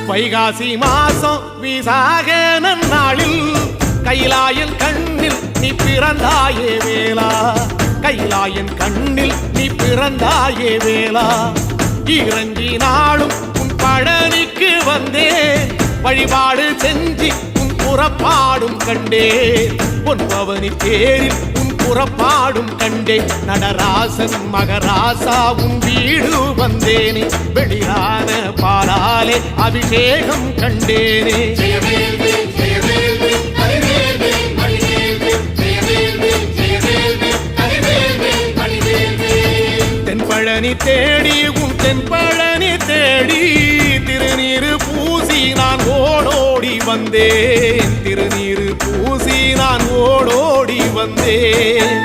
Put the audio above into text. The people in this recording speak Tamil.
வைகாசி மாசம் விசாக நன்னாளில் கைலாயன் கண்ணில் நீ பிறந்தாயே வேளா, கைலாயன் கண்ணில் நீ பிறந்தாயே வேளா. இறங்கி நாளும் உன் பழனிக்கு வந்தே, வழிபாடு செஞ்சு உன் புறப்பாடும் கண்டே. பொன்பவனி தேரில் உன் புறப்பாடும் கண்டே. நடராசன் மகராசா உன் வீடு வந்தேனே, வெளியான பாலாலே அபிஷேகம் கண்டேனே. தென்பழனி தேடி உன் தென்பழனி தேடி, திருநீரு பூசி நான் ஓடோடி வந்தேன், திருநீரு பூசி நான் ஓடோடி வந்தேன்.